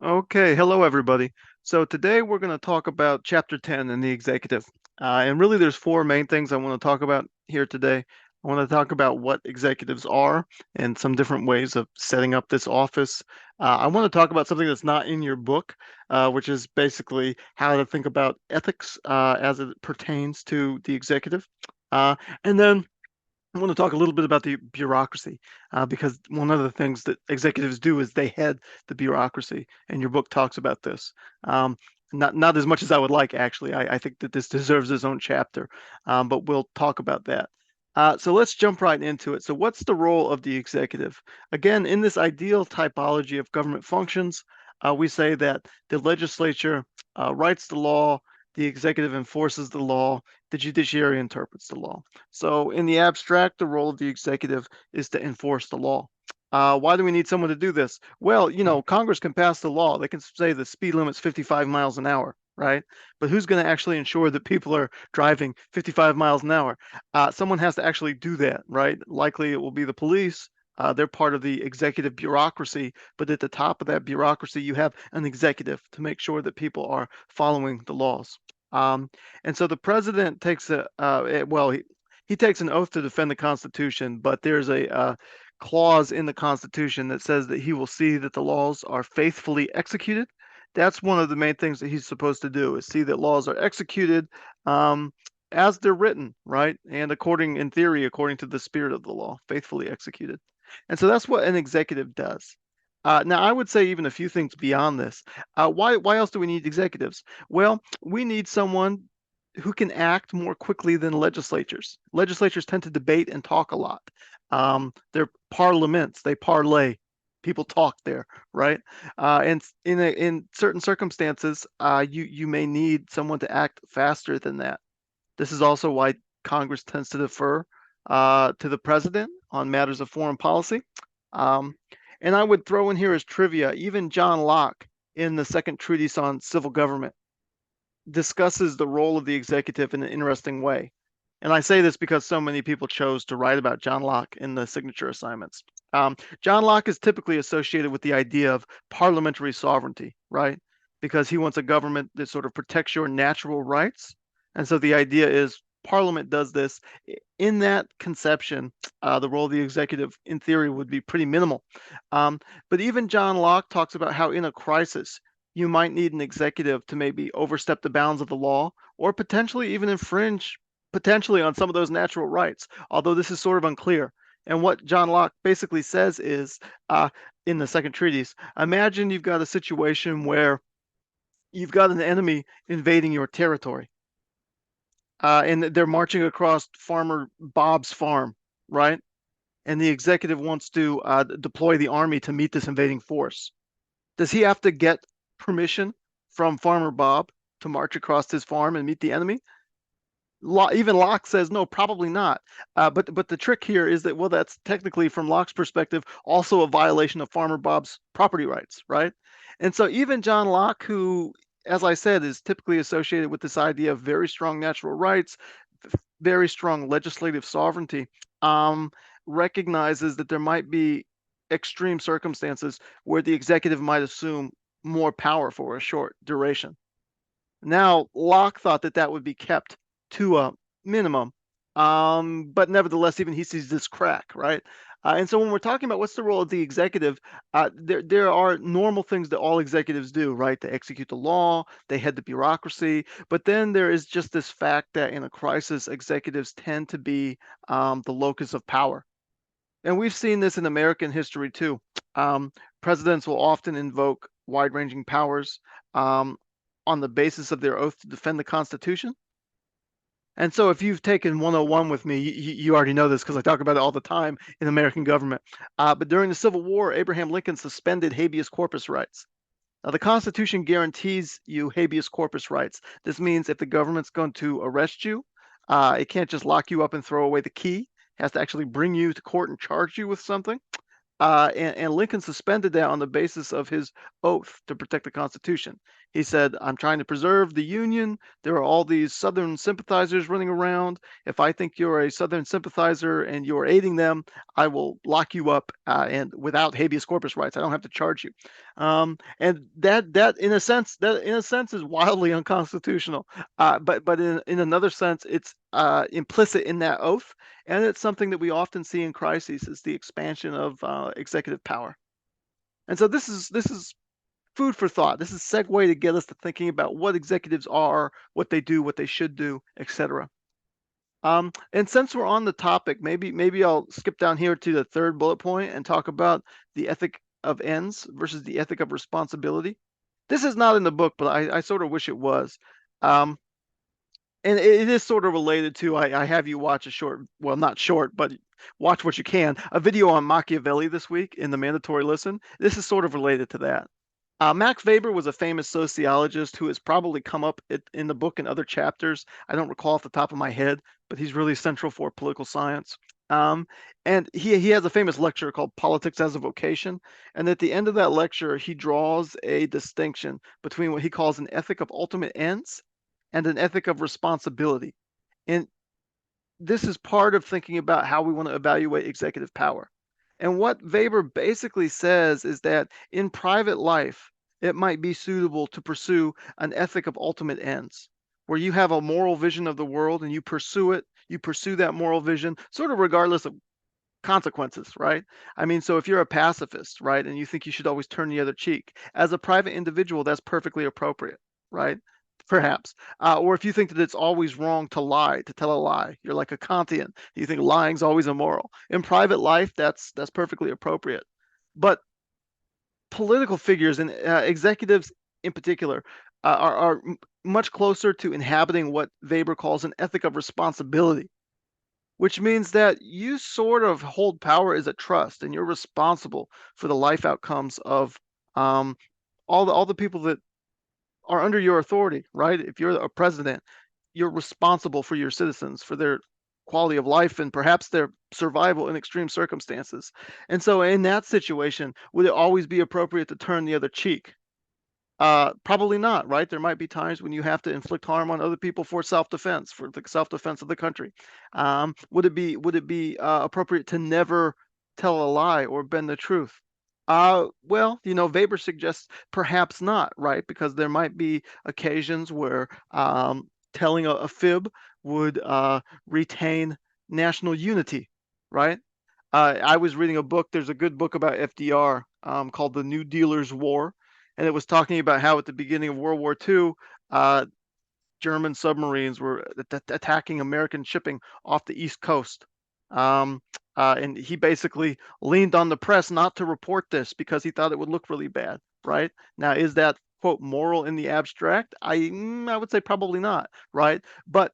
Okay, hello everybody. So today we're going to talk about Chapter 10 in the executive. And really there's four main things I want to talk about here today. I want to talk about what executives are and some different ways of setting up this office. I want to talk about something that's not in your book, which is basically how to think about ethics as it pertains to the executive. And then I want to talk a little bit about the bureaucracy because one of the things that executives do is they head the bureaucracy, and your book talks about this. Um, not as much as I would like, actually. I think that this deserves its own chapter, but we'll talk about that. So let's jump right into it. So, what's the role of the executive? Again, in this ideal typology of government functions, we say that the legislature writes the law, the executive enforces the law, the judiciary interprets the law. So, in the abstract, the role of the executive is to enforce the law. Why do we need someone to do this? Well, Congress can pass the law. They can say the speed limit's 55 miles an hour, right? But who's going to actually ensure that people are driving 55 miles an hour? Someone has to actually do that, right? Likely it will be the police. They're part of the executive bureaucracy, but at the top of that bureaucracy, you have an executive to make sure that people are following the laws. Um, and so the president takes he takes an oath to defend the Constitution, but there's a clause in the Constitution that says that he will see that the laws are faithfully executed. That's one of the main things that he's supposed to do is see that laws are executed um, as they're written, right? And in theory, according to the spirit of the law, faithfully executed. And so that's what an executive does. Now, I would say even a few things beyond this. Why else do we need executives? Well, we need someone who can act more quickly than legislatures. Legislatures tend to debate and talk a lot. They're parliaments, they parlay. People talk there, right? And in certain circumstances, you may need someone to act faster than that. This is also why Congress tends to defer to the president on matters of foreign policy. Um, and I would throw in here as trivia, even John Locke in the Second Treatise on Civil Government discusses the role of the executive in an interesting way. And I say this because so many people chose to write about John Locke in the signature assignments. John Locke is typically associated with the idea of parliamentary sovereignty, right? Because he wants a government that sort of protects your natural rights. And so the idea is Parliament does this. In that conception, the role of the executive, in theory, would be pretty minimal. Um, but even John Locke talks about how in a crisis, you might need an executive to maybe overstep the bounds of the law or potentially even infringe potentially on some of those natural rights, although this is sort of unclear. And what John Locke basically says is in the second treatise, imagine you've got a situation where you've got an enemy invading your territory and they're marching across Farmer Bob's farm, right? And the executive wants to deploy the army to meet this invading force. Does he have to get permission from Farmer Bob to march across his farm and meet the enemy? Even Locke says no, probably not. But the trick here is that well, that's technically from Locke's perspective also a violation of Farmer Bob's property rights, right? And so even John Locke, who, as I said, is typically associated with this idea of very strong natural rights, very strong legislative sovereignty, um, recognizes that there might be extreme circumstances where the executive might assume more power for a short duration. Now, Locke thought that that would be kept to a minimum, but nevertheless, even he sees this crack, right? And so when we're talking about what's the role of the executive, there are normal things that all executives do, right? They execute the law, they head the bureaucracy, but then there is just this fact that in a crisis, executives tend to be the locus of power. And we've seen this in American history too. Um, Presidents will often invoke wide-ranging powers um, on the basis of their oath to defend the Constitution. And so, if you've taken 101 with me, you already know this because I talk about it all the time in American government. But during the Civil War, Abraham Lincoln suspended habeas corpus rights. Now, the Constitution guarantees you habeas corpus rights. This means if the government's going to arrest you, it can't just lock you up and throw away the key. It has to actually bring you to court and charge you with something. and Lincoln suspended that on the basis of his oath to protect the Constitution. He said, I'm trying to preserve the Union. There are all these Southern sympathizers running around. If I think you're a Southern sympathizer and you're aiding them, I will lock you up and without habeas corpus rights. I don't have to charge you. And that in a sense is wildly unconstitutional. But in another sense, it's implicit in that oath, and it's something that we often see in crises is the expansion of executive power. And so this is food for thought. This is a segue to get us to thinking about what executives are, what they do, what they should do, etc. And since we're on the topic, maybe I'll skip down here to the third bullet point and talk about the ethic of ends versus the ethic of responsibility. This is not in the book, but I sort of wish it was. Um, and it is sort of related to I have you watch a short, well, not short, but watch what you can, a video on Machiavelli this week in the mandatory listen. This is sort of related to that. Max Weber was a famous sociologist who has probably come up in the book in other chapters. I don't recall off the top of my head, but he's really central for political science. Um, and he has a famous lecture called Politics as a Vocation. And at the end of that lecture, he draws a distinction between what he calls an ethic of ultimate ends and an ethic of responsibility. And this is part of thinking about how we want to evaluate executive power. And what Weber basically says is that in private life, it might be suitable to pursue an ethic of ultimate ends, where you have a moral vision of the world and you pursue it, you pursue that moral vision, sort of regardless of consequences, right? I mean, so if you're a pacifist, right, and you think you should always turn the other cheek, as a private individual, that's perfectly appropriate, right? Perhaps. Or if you think that it's always wrong to lie, to tell a lie, you're like a Kantian. You think lying's always immoral. In private life, that's perfectly appropriate. But political figures and executives in particular are much closer to inhabiting what Weber calls an ethic of responsibility, which means that you sort of hold power as a trust and you're responsible for the life outcomes of um, all the people that are under your authority, right? If you're a president, you're responsible for your citizens, for their quality of life, and perhaps their survival in extreme circumstances. And so, in that situation, would it always be appropriate to turn the other cheek? Probably not, right? There might be times when you have to inflict harm on other people for self-defense, for the self-defense of the country. Would it be appropriate to never tell a lie or bend the truth? Well, Weber suggests perhaps not, right? Because there might be occasions where telling a fib would retain national unity, right? I was reading a book. There's a good book about FDR called The New Dealer's War, and it was talking about how at the beginning of World War II, German submarines were attacking American shipping off the East Coast. Um, and he basically leaned on the press not to report this because he thought it would look really bad, right? Now, is that quote moral in the abstract? I would say probably not, right? But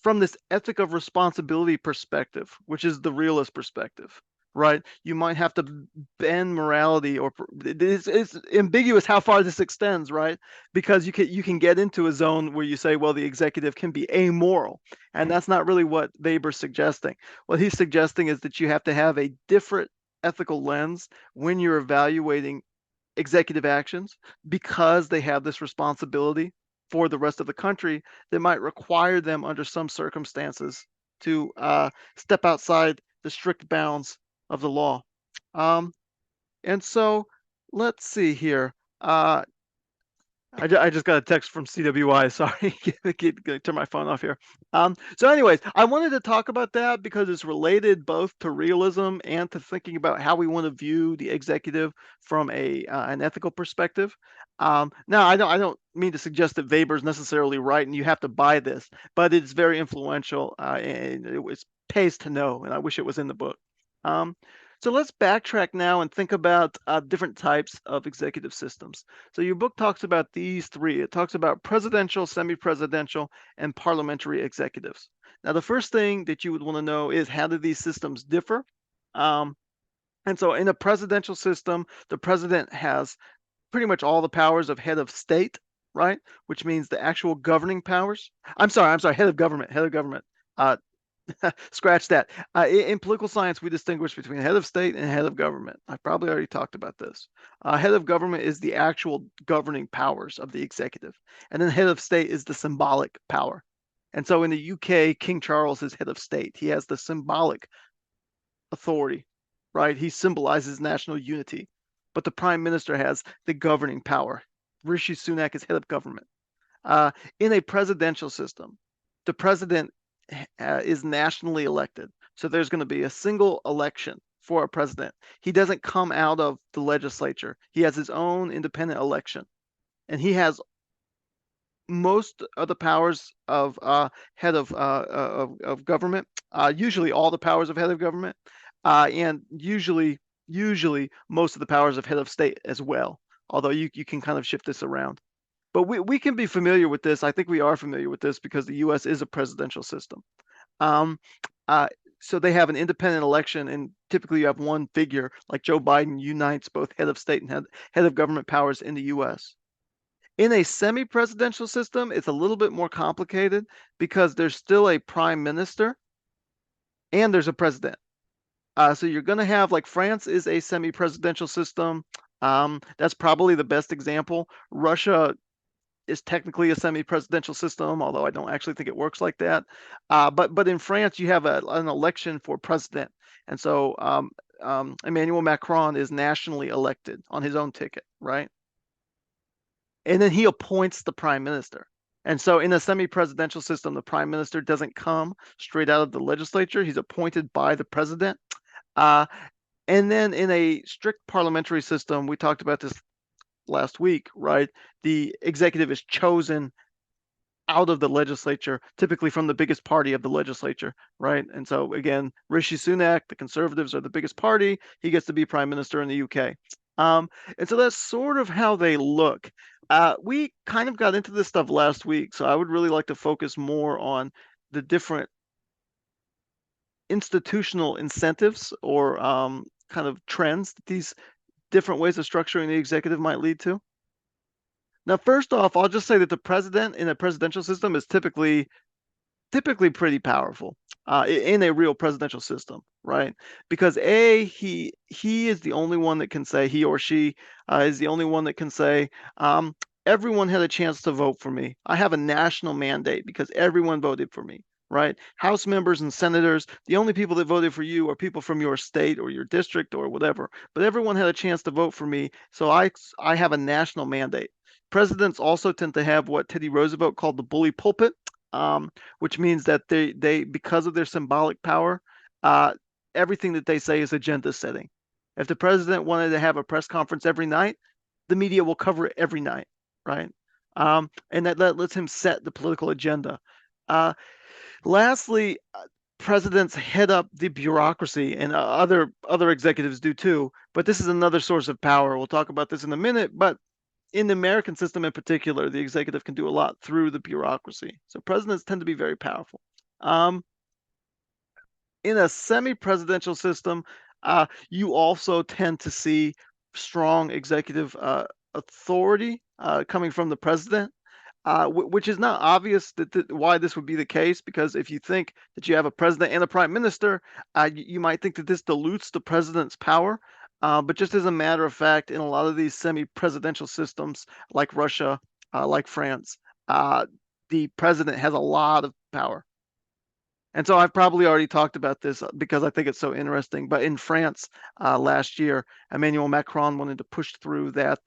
from this ethic of responsibility perspective, which is the realist perspective, right? You might have to bend morality, or it's ambiguous how far this extends, right? Because you can get into a zone where you say, well, the executive can be amoral, and that's not really what Weber's suggesting. What he's suggesting is that you have to have a different ethical lens when you're evaluating executive actions because they have this responsibility for the rest of the country that might require them under some circumstances to step outside the strict bounds of the law. Um, and so let's see here. I just got a text from CWI. Sorry, turn my phone off here. So, anyways, I wanted to talk about that because it's related both to realism and to thinking about how we want to view the executive from an ethical perspective. Now, I don't mean to suggest that Weber is necessarily right and you have to buy this, but it's very influential and it pays to know. And I wish it was in the book. Um, so let's backtrack now and think about different types of executive systems. So your book talks about these three. It talks about presidential, semi-presidential, and parliamentary executives. Now, the first thing that you would want to know is how do these systems differ? And so in a presidential system, the president has pretty much all the powers of head of state, right? Which means the actual governing powers. I'm sorry, head of government. Uh, Scratch that. In political science, we distinguish between head of state and head of government. I probably already talked about this. Head of government is the actual governing powers of the executive, and then head of state is the symbolic power. And so in the UK, King Charles is head of state. He has the symbolic authority, right? He symbolizes national unity. But the prime minister has the governing power. Rishi Sunak is head of government. In a presidential system, the president is nationally elected. So there's going to be a single election for a president. He doesn't come out of the legislature. He has his own independent election, and he has most of the powers of head of government. Usually, all the powers of head of government, and usually most of the powers of head of state as well. Although you can kind of shift this around. But we can be familiar with this. I think we are familiar with this because the U.S. is a presidential system. Um, uh, so they have an independent election, and typically you have one figure, like Joe Biden unites both head of state and head of government powers in the U.S. In a semi-presidential system, it's a little bit more complicated because there's still a prime minister and there's a president. So you're going to have, like, France is a semi-presidential system. That's probably the best example. Russia is technically a semi-presidential system, although I don't actually think it works like that. But in France, you have an election for president, and so Emmanuel Macron is nationally elected on his own ticket, right? And then he appoints the prime minister. And so in a semi-presidential system, the prime minister doesn't come straight out of the legislature. He's appointed by the president. Uh, and then in a strict parliamentary system, we talked about this last week, right? The executive is chosen out of the legislature, typically from the biggest party of the legislature, right? And so again, Rishi Sunak, the Conservatives are the biggest party. He gets to be prime minister in the UK. And so that's sort of how they look. We kind of got into this stuff last week, so I would really like to focus more on the different institutional incentives or kind of trends that these different ways of structuring the executive might lead to. Now, first off, I'll just say that the president in a presidential system is typically pretty powerful in a real presidential system, right? Because he is the only one that can say, he or she is the only one that can say, everyone had a chance to vote for me. I have a national mandate because everyone voted for me, right? House members and senators, the only people that voted for you are people from your state or your district or whatever. But everyone had a chance to vote for me, so I have a national mandate. Presidents also tend to have what Teddy Roosevelt called the bully pulpit, which means that they because of their symbolic power, everything that they say is agenda setting. If the president wanted to have a press conference every night, the media will cover it every night, right? And that lets him set the political agenda. Lastly, presidents head up the bureaucracy, and other executives do too. But this is another source of power. We'll talk about this in a minute. But in the American system in particular, the executive can do a lot through the bureaucracy. So presidents tend to be very powerful. In a semi-presidential system, you also tend to see strong executive authority coming from the president, which is not obvious why this would be the case, because if you think that you have a president and a prime minister, you might think that this dilutes the president's power. But just as a matter of fact, in a lot of these semi-presidential systems, like Russia, like France, the president has a lot of power. And so I've probably already talked about this because I think it's so interesting. But in France last year, Emmanuel Macron wanted to push through that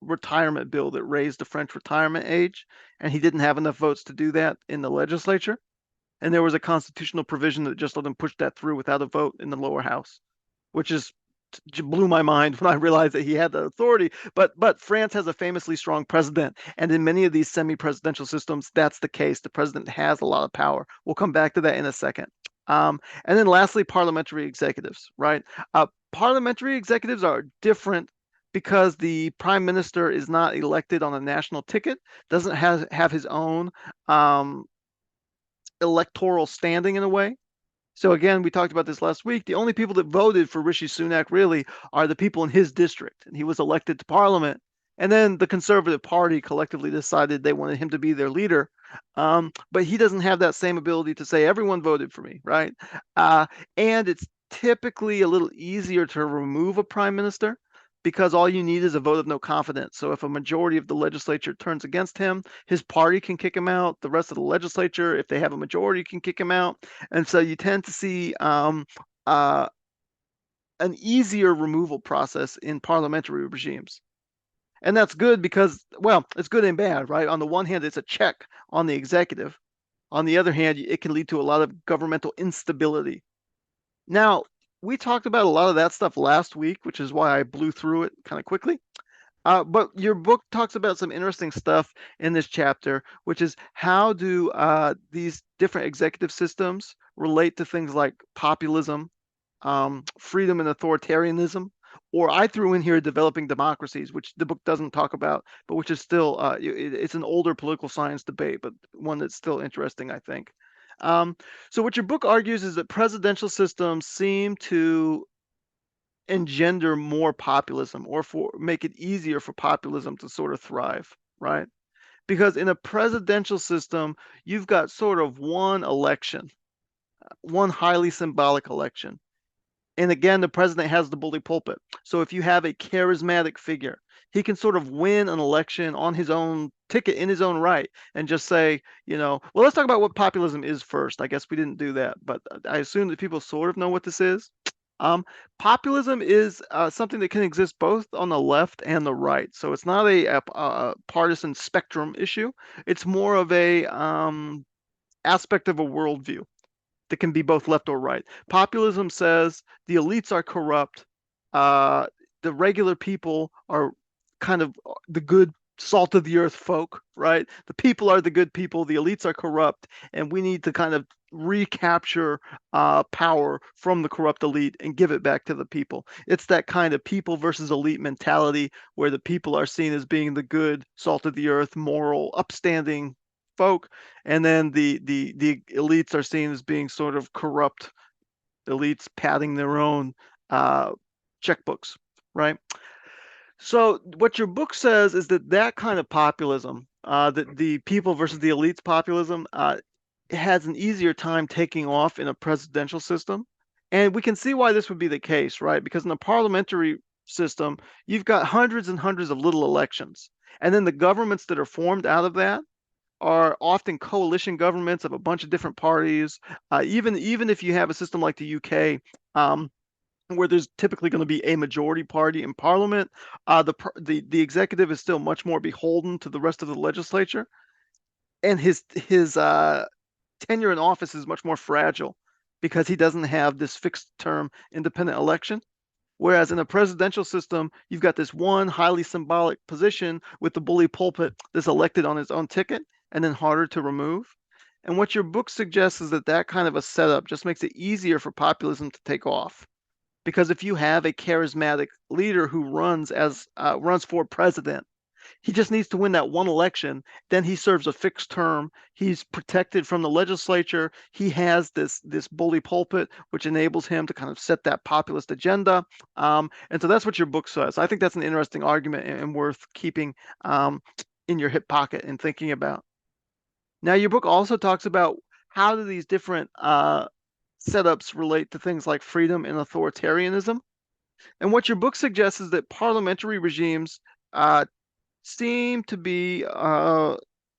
retirement bill that raised the French retirement age, and he didn't have enough votes to do that in the legislature. And there was a constitutional provision that just let him push that through without a vote in the lower house, which blew my mind when I realized that he had the authority. But France has a famously strong president, and in many of these semi-presidential systems, that's the case. The president has a lot of power. We'll come back to that in a second. And then lastly, parliamentary executives, right? Parliamentary executives are different because the prime minister is not elected on a national ticket, doesn't have his own electoral standing in a way. So again, we talked about this last week. The only people that voted for Rishi Sunak really are the people in his district, and he was elected to parliament And then the Conservative Party collectively decided they wanted him to be their leader. But he doesn't have that same ability to say, everyone voted for me, right? And it's typically a little easier to remove a prime minister because all you need is a vote of no confidence. So if a majority of the legislature turns against him, his party can kick him out. The rest of the legislature, if they have a majority, can kick him out. And so you tend to see uh, an easier removal process in parliamentary regimes. And that's good because, well, it's good and bad, right? On the one hand, it's a check on the executive. On the other hand, it can lead to a lot of governmental instability. Now, we talked about a lot of that stuff last week, which is why I blew through it kind of quickly. But your book talks about some interesting stuff in this chapter, which is how do these different executive systems relate to things like populism, freedom and authoritarianism, or I threw in here developing democracies, which the book doesn't talk about, but which is still it's an older political science debate, but one that's still interesting, I think. So what your book argues is that presidential systems seem to engender more populism or for make it easier for populism to sort of thrive, right? Because in a presidential system, you've got sort of one election, one highly symbolic election. And again, the president has the bully pulpit. So if you have a charismatic figure, he can sort of win an election on his own ticket in his own right and just say, well, let's talk about what populism is first. I guess we didn't do that, but I assume that people sort of know what this is. Populism is something that can exist both on the left and the right. So it's not a partisan spectrum issue. It's more of a aspect of a worldview that can be both left or right. Populism says the elites are corrupt. The regular people are kind of the good salt of the earth folk, right? The people are the good people. The elites are corrupt, and we need to kind of recapture power from the corrupt elite and give it back to the people. It's that kind of people versus elite mentality where the people are seen as being the good salt of the earth, moral, upstanding folk, and then the elites are seen as being sort of corrupt elites padding their own checkbooks, right? So what your book says is that kind of populism, that the people versus the elites populism, has an easier time taking off in a presidential system. And we can see why this would be the case, right? Because in a parliamentary system, you've got hundreds and hundreds of little elections. And then the governments that are formed out of that are often coalition governments of a bunch of different parties. Even if you have a system like the UK, where there's typically going to be a majority party in parliament, the executive is still much more beholden to the rest of the legislature, and his tenure in office is much more fragile because he doesn't have this fixed term independent election. Whereas in a presidential system, you've got this one highly symbolic position with the bully pulpit that's elected on his own ticket and then harder to remove. And what your book suggests is that kind of a setup just makes it easier for populism to take off. Because if you have a charismatic leader who runs for president, he just needs to win that one election. Then he serves a fixed term. He's protected from the legislature. He has this bully pulpit, which enables him to kind of set that populist agenda. And so that's what your book says. I think that's an interesting argument and worth keeping in your hip pocket and thinking about. Now, your book also talks about how do these different setups relate to things like freedom and authoritarianism. And what your book suggests is that parliamentary regimes seem to be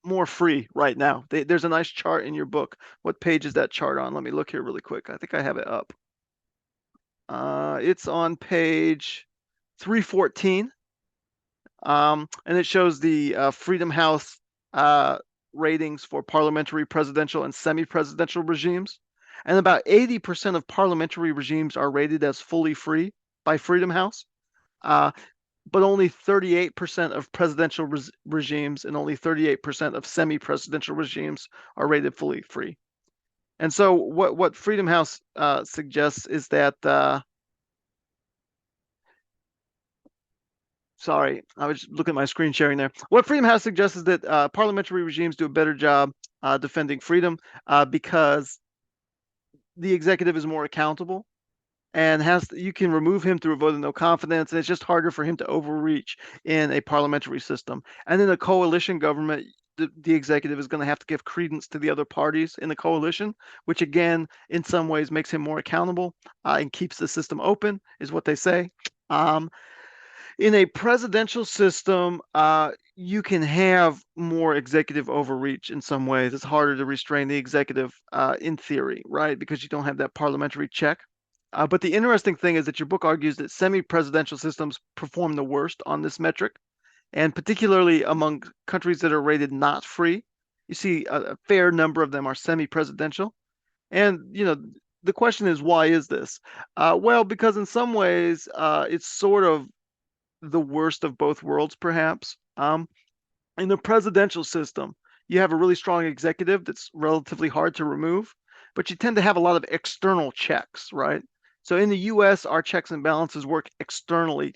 more free right now. There's a nice chart in your book. What page is that chart on? Let me look here really quick. I think I have it up. It's on page 314. And it shows the Freedom House ratings for parliamentary, presidential, and semi-presidential regimes. And about 80% of parliamentary regimes are rated as fully free by Freedom House. But only 38% of presidential regimes and only 38% of semi-presidential regimes are rated fully free. And so what Freedom House suggests is that, sorry, I was looking at my screen sharing there. What Freedom House suggests is that parliamentary regimes do a better job defending freedom because the executive is more accountable. and you can remove him through a vote of no confidence, and it's just harder for him to overreach in a parliamentary system. And in a coalition government, the executive is going to have to give credence to the other parties in the coalition, which again, in some ways, makes him more accountable and keeps the system open, is what they say. In a presidential system, you can have more executive overreach in some ways. It's harder to restrain the executive in theory, right? Because you don't have that parliamentary check. But the interesting thing is that your book argues that semi-presidential systems perform the worst on this metric, and particularly among countries that are rated not free. You see a fair number of them are semi-presidential. And, the question is, why is this? Well, because in some ways, it's sort of the worst of both worlds, perhaps. In the presidential system, you have a really strong executive that's relatively hard to remove, but you tend to have a lot of external checks, right? So in the US, our checks and balances work externally.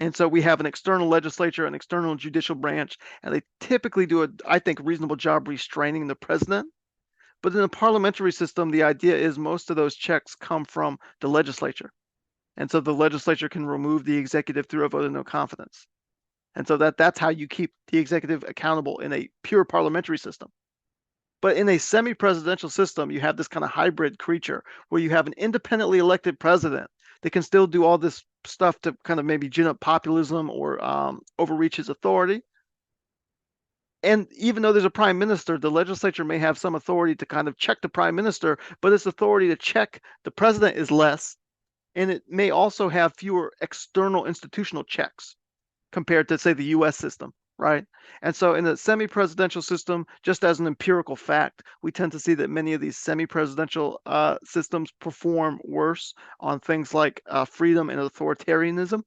And so we have an external legislature, an external judicial branch, and they typically do I think, reasonable job restraining the president. But in the parliamentary system, the idea is most of those checks come from the legislature. And so the legislature can remove the executive through a vote of no confidence. And so that's how you keep the executive accountable in a pure parliamentary system. But in a semi-presidential system, you have this kind of hybrid creature where you have an independently elected president that can still do all this stuff to kind of maybe gin up populism or overreach his authority. And even though there's a prime minister, the legislature may have some authority to kind of check the prime minister, but its authority to check the president is less. And it may also have fewer external institutional checks compared to, say, the US system, right? And so in a semi-presidential system, just as an empirical fact, we tend to see that many of these semi-presidential systems perform worse on things like freedom and authoritarianism.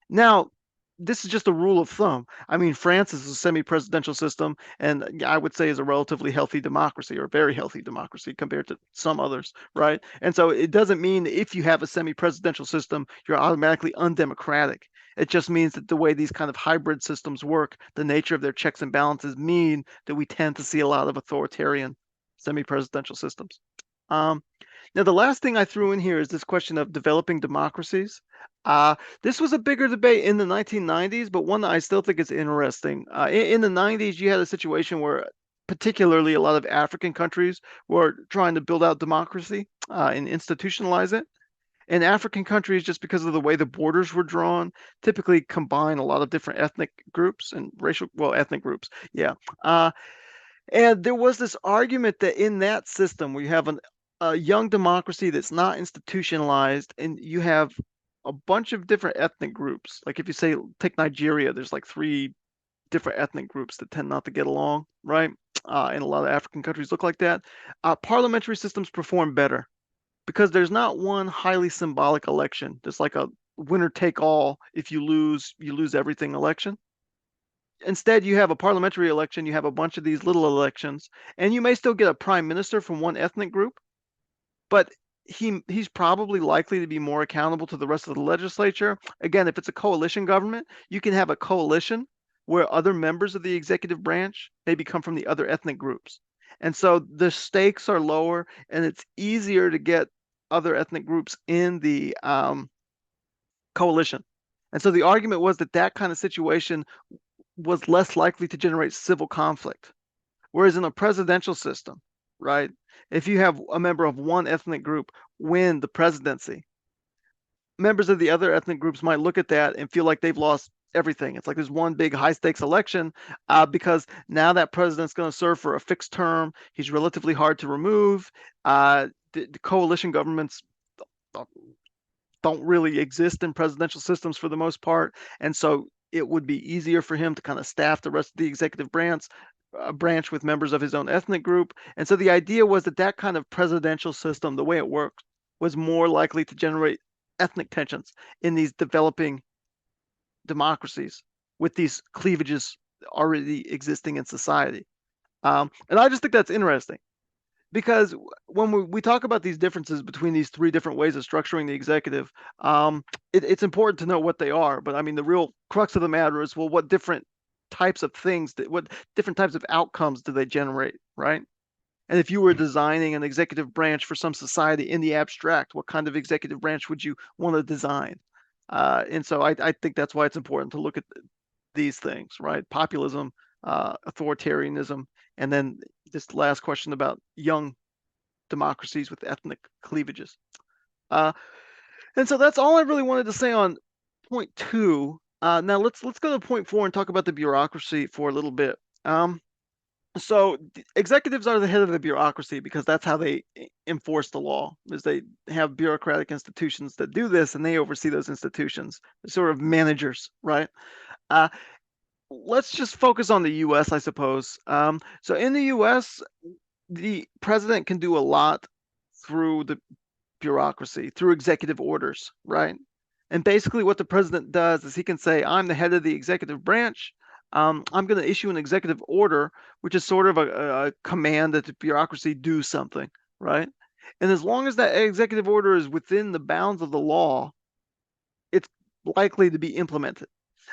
Now, this is just a rule of thumb. I mean, France is a semi-presidential system, and I would say is a relatively healthy democracy or a very healthy democracy compared to some others, right? And so it doesn't mean if you have a semi-presidential system, you're automatically undemocratic. It just means that the way these kind of hybrid systems work, the nature of their checks and balances mean that we tend to see a lot of authoritarian semi-presidential systems. Now, the last thing I threw in here is this question of developing democracies. This was a bigger debate in the 1990s, but one that I still think is interesting. In the 90s, you had a situation where particularly a lot of African countries were trying to build out democracy and institutionalize it. And African countries, just because of the way the borders were drawn, typically combine a lot of different ethnic groups and ethnic groups. Yeah. And there was this argument that in that system, where you have a young democracy that's not institutionalized, and you have a bunch of different ethnic groups. Like if you say, take Nigeria, there's like 3 different ethnic groups that tend not to get along, right? And a lot of African countries look like that. Parliamentary systems perform better because there's not one highly symbolic election. There's like a winner take all. If you lose everything election. Instead, you have a parliamentary election, you have a bunch of these little elections, and you may still get a prime minister from one ethnic group, but he's probably likely to be more accountable to the rest of the legislature. Again, if it's a coalition government, you can have a coalition where other members of the executive branch maybe come from the other ethnic groups. And so the stakes are lower, and it's easier to get other ethnic groups in the coalition. And so the argument was that that kind of situation was less likely to generate civil conflict. Whereas in a presidential system, right, if you have a member of one ethnic group win the presidency, members of the other ethnic groups might look at that and feel like they've lost everything. It's like there's one big high stakes election because now that president's going to serve for a fixed term. He's relatively hard to remove. The coalition governments don't really exist in presidential systems for the most part. And so it would be easier for him to kind of staff the rest of the executive branch with members of his own ethnic group. And so the idea was that that kind of presidential system, the way it worked, was more likely to generate ethnic tensions in these developing democracies with these cleavages already existing in society. And I just think that's interesting because when we talk about these differences between these 3 different ways of structuring the executive, it's important to know what they are. But I mean, the real crux of the matter is, well, what different types of outcomes do they generate, right? And if you were designing an executive branch for some society in the abstract, what kind of executive branch would you want to design? And so I think that's why it's important to look at these things, right? Populism, authoritarianism, and then this last question about young democracies with ethnic cleavages. Uh, and so that's all I really wanted to say on point two. Now let's go to point four and talk about the bureaucracy for a little bit. So executives are the head of the bureaucracy because that's how they enforce the law. Is they have bureaucratic institutions that do this, and they oversee those institutions. They're sort of managers, right? Uh, let's just focus on the U.S., I suppose. So in the U.S., the president can do a lot through the bureaucracy, through executive orders, right? And basically, what the president does is he can say, I'm the head of the executive branch. I'm going to issue an executive order, which is sort of a command that the bureaucracy do something, right? And as long as that executive order is within the bounds of the law, it's likely to be implemented.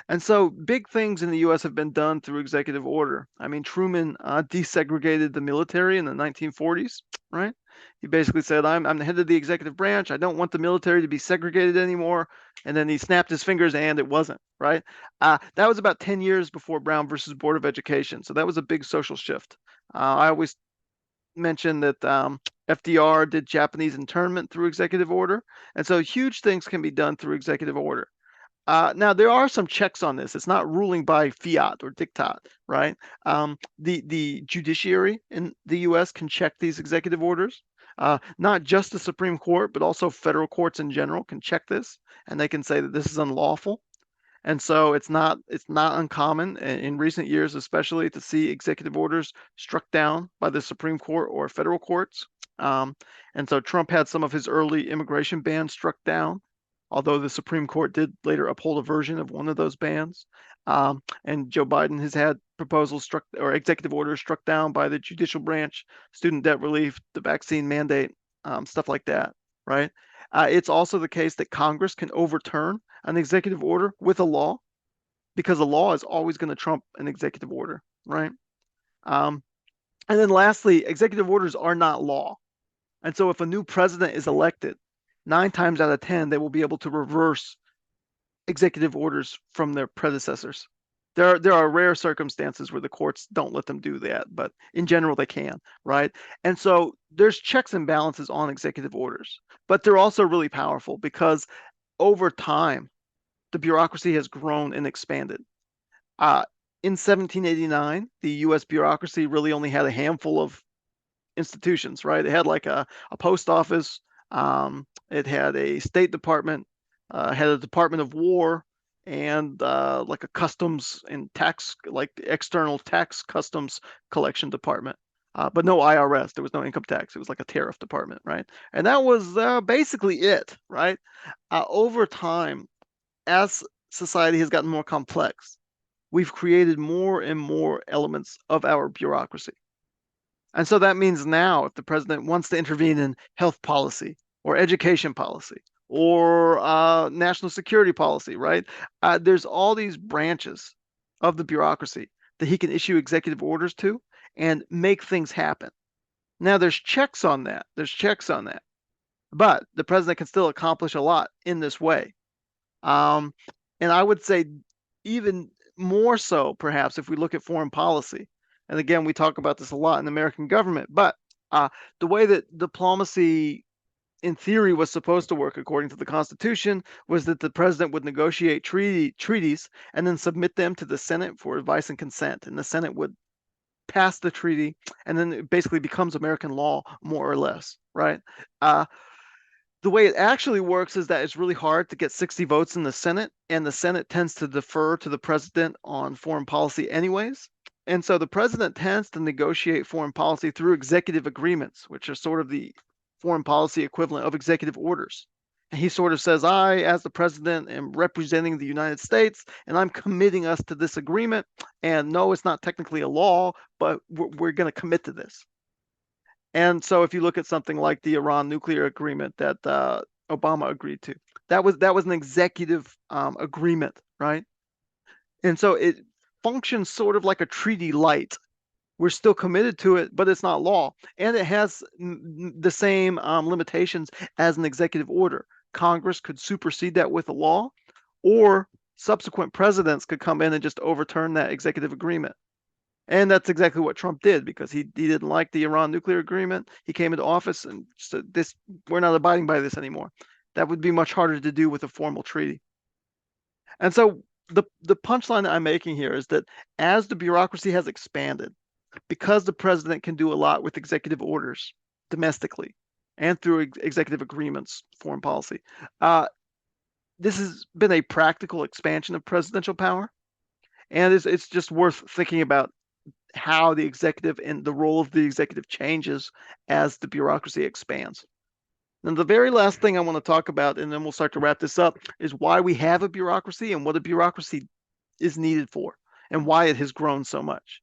And so big things in the US have been done through executive order. I mean, Truman desegregated the military in the 1940s, right? He basically said, I'm the head of the executive branch. I don't want the military to be segregated anymore. And then he snapped his fingers and it wasn't, right? That was about 10 years before Brown versus Board of Education. So that was a big social shift. I always mention that FDR did Japanese internment through executive order. And so huge things can be done through executive order. Now there are some checks on this. It's not ruling by fiat or diktat, right? The judiciary in the U.S. can check these executive orders. Not just the Supreme Court, but also federal courts in general can check this, and they can say that this is unlawful. And so it's not uncommon in recent years, especially to see executive orders struck down by the Supreme Court or federal courts. Um, and so Trump had some of his early immigration bans struck down, although the Supreme Court did later uphold a version of one of those bans. And Joe Biden has had proposals struck or executive orders struck down by the judicial branch, student debt relief, the vaccine mandate, stuff like that, right? It's also the case that Congress can overturn an executive order with a law because a law is always going to trump an executive order, right? Um, and then lastly, executive orders are not law. And so if a new president is elected, 9 times out of 10, they will be able to reverse executive orders from their predecessors. There are rare circumstances where the courts don't let them do that, but in general they can, right? And so there's checks and balances on executive orders, but they're also really powerful because over time the bureaucracy has grown and expanded. Uh, in 1789, the U.S. bureaucracy really only had a handful of institutions, right? It had like a post office, it had a State Department, had a Department of War, and like a customs and tax, like external tax customs collection department. But no IRS. There was no income tax. It was like a tariff department, right? And that was basically it, right? Over time, as society has gotten more complex, we've created more and more elements of our bureaucracy. And so that means now, if the president wants to intervene in health policy or education policy or national security policy, right? There's all these branches of the bureaucracy that he can issue executive orders to and make things happen. Now, there's checks on that. There's checks on that. But the president can still accomplish a lot in this way. Um, and I would say even more so, perhaps, if we look at foreign policy. And again, we talk about this a lot in the American government, but the way that diplomacy in theory was supposed to work according to the Constitution was that the president would negotiate treaties and then submit them to the Senate for advice and consent. And the Senate would pass the treaty, and then it basically becomes American law, more or less, right? The way it actually works is that it's really hard to get 60 votes in the Senate, and the Senate tends to defer to the president on foreign policy anyways. And so the president tends to negotiate foreign policy through executive agreements, which are sort of the foreign policy equivalent of executive orders. And he sort of says, I, as the president, am representing the United States, and I'm committing us to this agreement. And no, it's not technically a law, but we're going to commit to this. And so if you look at something like the Iran nuclear agreement that Obama agreed to, that was an executive agreement, right? And so it functions sort of like a treaty light. We're still committed to it, but it's not law. And it has the same limitations as an executive order. Congress could supersede that with a law, or subsequent presidents could come in and just overturn that executive agreement. And that's exactly what Trump did, because he didn't like the Iran nuclear agreement. He came into office and said, we're not abiding by this anymore. That would be much harder to do with a formal treaty. And so the punchline that I'm making here is that as the bureaucracy has expanded, because the president can do a lot with executive orders domestically and through executive agreements, foreign policy, this has been a practical expansion of presidential power. And it's just worth thinking about how the executive and the role of the executive changes as the bureaucracy expands. And the very last thing I want to talk about, and then we'll start to wrap this up, is why we have a bureaucracy and what a bureaucracy is needed for and why it has grown so much.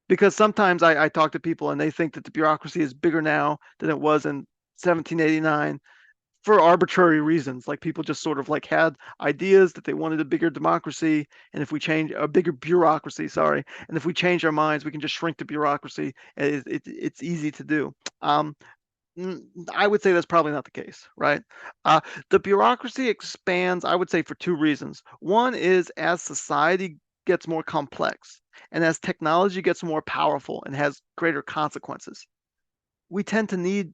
Because sometimes I talk to people and they think that the bureaucracy is bigger now than it was in 1789 for arbitrary reasons. Like people just sort of like had ideas that they wanted a bigger democracy, and if we change a bigger bureaucracy, sorry, and if we change our minds, we can just shrink the bureaucracy. It's easy to do. I would say that's probably not the case, right? The bureaucracy expands, I would say, for two reasons. One is as society gets more complex and as technology gets more powerful and has greater consequences, we tend to need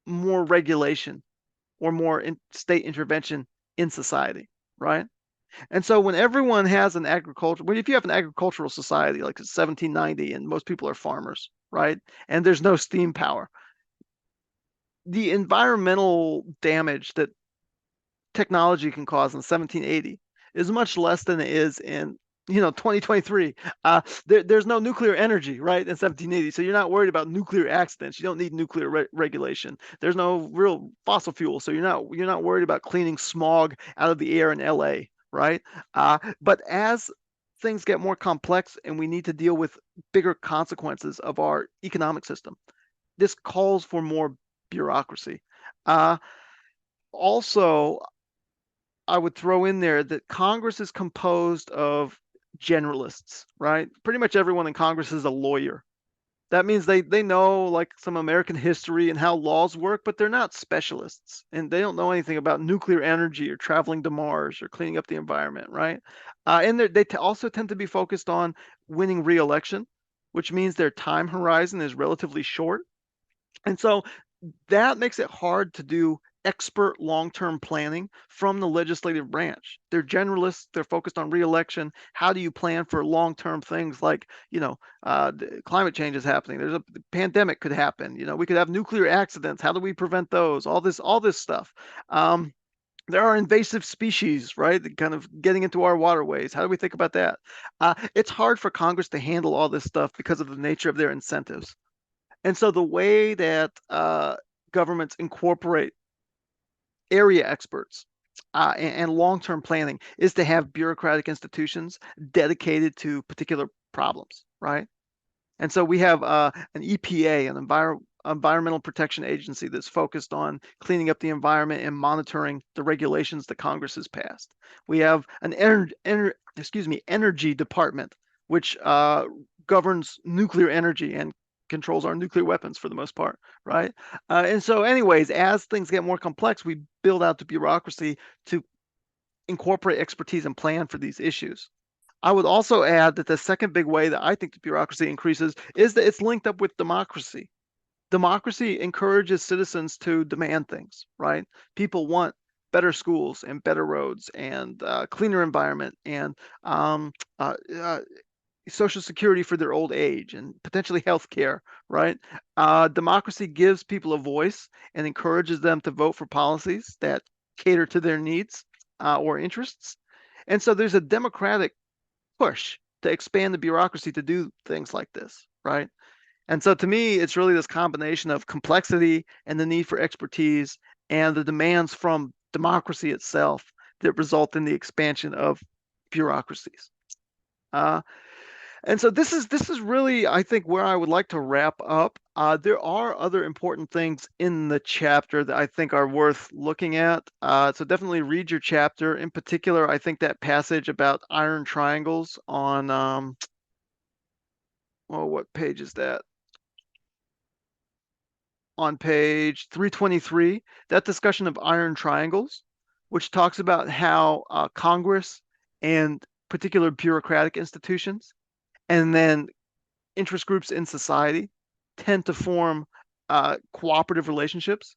more regulation or more state intervention in society, right? And so when everyone has an agriculture, well, if you have an agricultural society like it's 1790 and most people are farmers, right? And there's no steam power, the environmental damage that technology can cause in 1780 is much less than it is in 2023. There's no nuclear energy, right, in 1780, so you're not worried about nuclear accidents. You don't need nuclear regulation. There's no real fossil fuel, so you're not worried about cleaning smog out of the air in LA, right? But as things get more complex and we need to deal with bigger consequences of our economic system, this calls for more bureaucracy. Uh, Also, I would throw in there that Congress is composed of generalists, right? Pretty much everyone in Congress is a lawyer. That means they know like some American history and how laws work, but they're not specialists and they don't know anything about nuclear energy or traveling to Mars or cleaning up the environment, right? And they also tend to be focused on winning re-election, which means their time horizon is relatively short. And so that makes it hard to do expert long-term planning from the legislative branch. They're generalists, they're focused on re-election. How do you plan for long-term things like, climate change is happening. There's a pandemic could happen. We could have nuclear accidents. How do we prevent those? All this stuff. There are invasive species, right? Kind of getting into our waterways. How do we think about that? It's hard for Congress to handle all this stuff because of the nature of their incentives. And so the way that governments incorporate area experts and long-term planning is to have bureaucratic institutions dedicated to particular problems, right? And so we have an EPA, an Environmental Protection Agency, that's focused on cleaning up the environment and monitoring the regulations that Congress has passed. We have an energy department, which governs nuclear energy and controls our nuclear weapons for the most part, right? And so, anyways, as things get more complex, we build out the bureaucracy to incorporate expertise and plan for these issues. I would also add that the second big way that I think the bureaucracy increases is that it's linked up with democracy. Democracy encourages citizens to demand things, right? People want better schools and better roads and cleaner environment and Social Security for their old age and potentially health care, right? Democracy gives people a voice and encourages them to vote for policies that cater to their needs or interests. And so there's a democratic push to expand the bureaucracy to do things like this, right? And so to me, it's really this combination of complexity and the need for expertise and the demands from democracy itself that result in the expansion of bureaucracies. Uh, and so this is really, I think, where I would like to wrap up. There are other important things in the chapter that I think are worth looking at. So definitely read your chapter. In particular, I think that passage about iron triangles on well, what page is that? On page 323, that discussion of iron triangles, which talks about how Congress and particular bureaucratic institutions and then interest groups in society tend to form cooperative relationships.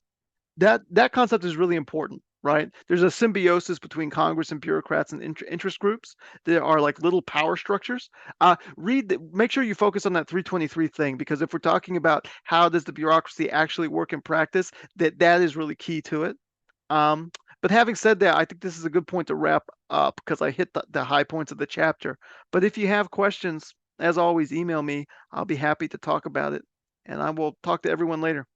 That concept is really important, right? There's a symbiosis between Congress and bureaucrats and interest groups. There are like little power structures. Make sure you focus on that 323 thing, because if we're talking about how does the bureaucracy actually work in practice, that is really key to it. Um, but having said that, I think this is a good point to wrap up because I hit the high points of the chapter. But if you have questions, as always, email me. I'll be happy to talk about it, and I will talk to everyone later.